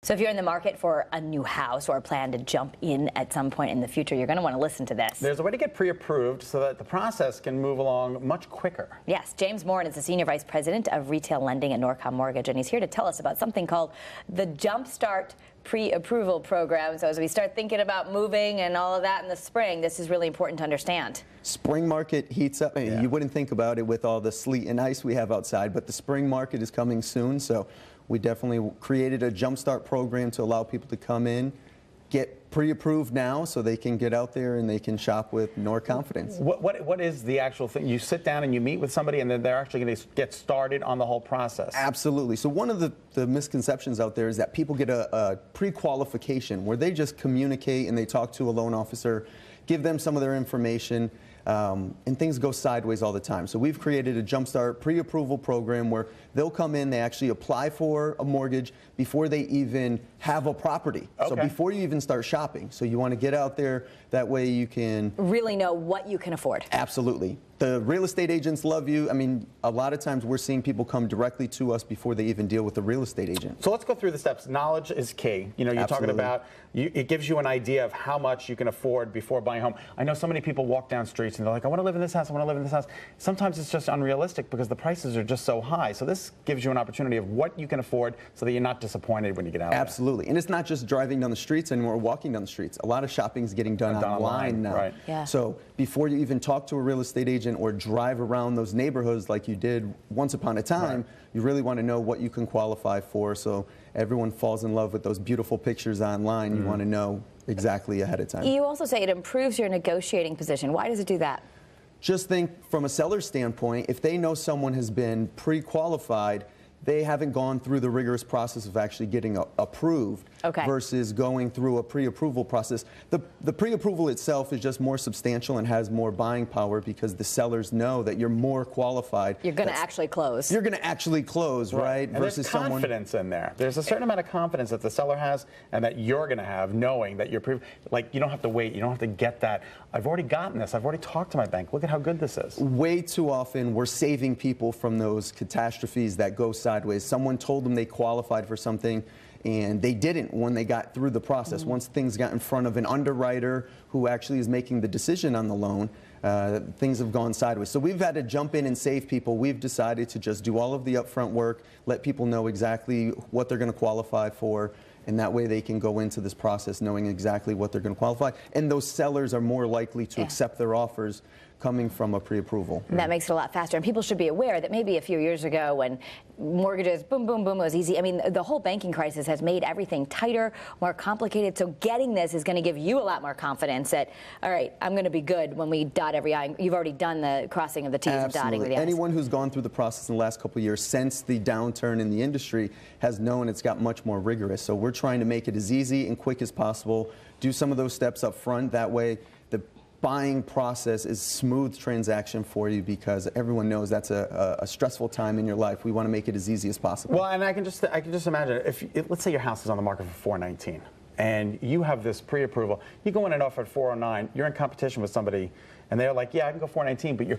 So if you're in the market for a new house or plan to jump in at some point in the future, you're going to want to listen to this. There's a way to get pre-approved so that the process can move along much quicker. Yes, James Morin is the Senior Vice President of Retail Lending at Norcom Mortgage, and he's here to tell us about something called the Jumpstart pre-approval program. So as we start thinking about moving and all of that in the spring, this is really important to understand. Spring market heats up. Yeah. You wouldn't think about it with all the sleet and ice we have outside, but the spring market is coming soon. So we definitely created a Jumpstart program to allow people to come in, get pre-approved now so they can get out there and they can shop with more confidence. What is the actual thing? You sit down and you meet with somebody and then they're actually going to get started on the whole process. Absolutely. So one of the misconceptions out there is that people get a pre-qualification where they just communicate and they talk to a loan officer, give them some of their information, and things go sideways all the time. So we've created a Jumpstart pre-approval program where they'll come in, they actually apply for a mortgage before they even have a property. Okay. So before you even start shopping. So you want to get out there, that way you can really know what you can afford. Absolutely. The real estate agents love you. I mean, a lot of times we're seeing people come directly to us before they even deal with the real estate agent. So let's go through the steps. Knowledge is key. You know, you're Absolutely. talking about, it gives you an idea of how much you can afford before buying a home. I know so many people walk down streets and they're like, I want to live in this house, I want to live in this house. Sometimes it's just unrealistic because the prices are just so high. So this gives you an opportunity of what you can afford so that you're not disappointed when you get out there. Absolutely. And it's not just driving down the streets anymore, walking down the streets. A lot of shopping is getting done online now. Right. Yeah. So before you even talk to a real estate agent or drive around those neighborhoods like you did once upon a time, you really want to know what you can qualify for. So everyone falls in love with those beautiful pictures online. You want to know exactly ahead of time. You also say it improves your negotiating position. Why does it do that? Just think from a seller's standpoint, if they know someone has been pre-qualified, they haven't gone through the rigorous process of actually getting approved versus going through a pre-approval process. The pre-approval itself is just more substantial and has more buying power because the sellers know that you're more qualified. You're going to actually close. You're going to actually close, right? And versus there's confidence in there. There's a certain amount of confidence that the seller has and that you're going to have knowing that you're like you don't have to wait. You don't have to get that. I've already gotten this. I've already talked to my bank. Look at how good this is. Way too often we're saving people from those catastrophes that go sideways. Someone told them they qualified for something and they didn't when they got through the process. Once things got in front of an underwriter who actually is making the decision on the loan, things have gone sideways. So we've had to jump in and save people. We've decided to just do all of the upfront work, let people know exactly what they're going to qualify for, and that way they can go into this process knowing exactly what they're going to qualify. And those sellers are more likely to accept their offers coming from a pre-approval. And that makes it a lot faster. And people should be aware that maybe a few years ago when mortgages, boom, boom, boom, was easy. I mean, the whole banking crisis has made everything tighter, more complicated. So getting this is going to give you a lot more confidence that, all right, I'm going to be good when we dot every I. You've already done the crossing of the T's and dotting of the I's. Anyone who's gone through the process in the last couple of years since the downturn in the industry has known it's got much more rigorous. So we're trying to make it as easy and quick as possible, do some of those steps up front. That way the buying process is smooth transaction for you because everyone knows that's a stressful time in your life. We want to make it as easy as possible. Well, and I can just imagine if let's say your house is on the market for $419 and you have this pre-approval, you go in and offer at $409, you're in competition with somebody and they're like, yeah, I can go $419, but you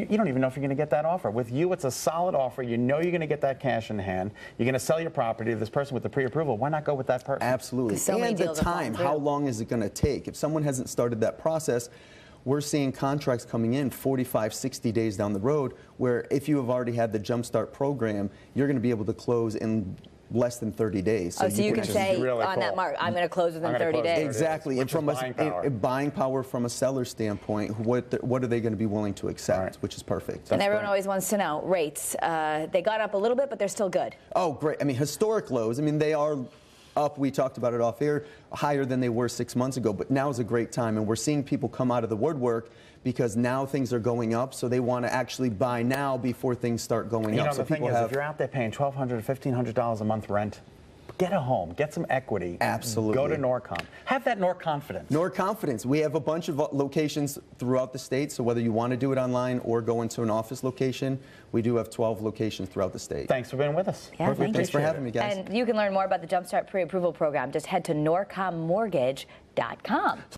don't even know if you're going to get that offer. With you, it's a solid offer. You know you're going to get that cash in hand. You're going to sell your property to this person with the pre-approval. Why not go with that person? Absolutely. So and the time, how long is it going to take? If someone hasn't started that process, we're seeing contracts coming in 45, 60 days down the road, where if you have already had the Jumpstart program, you're going to be able to close in less than 30 days. So you can say really on that mark, I'm going to close within 30 days. Exactly. And from a buying power from a seller standpoint, what are they going to be willing to accept, which is perfect. And everyone always wants to know rates. They got up a little bit, but they're still good. Oh, great. I mean, historic lows. I mean, they are up. We talked about it off air, higher than they were 6 months ago. But now is a great time, and we're seeing people come out of the woodwork because now things are going up, so they want to actually buy now before things start going up. You know, so the thing is, if you're out there paying $1,200 to $1,500 a month rent, get a home, get some equity. Absolutely. Go to Norcom. Have that Norconfidence. Norconfidence. We have a bunch of locations throughout the state, so whether you want to do it online or go into an office location, we do have 12 locations throughout the state. Thanks for being with us. Yeah, Thanks for having me, guys. And you can learn more about the Jumpstart pre-approval program. Just head to norcommortgage.com.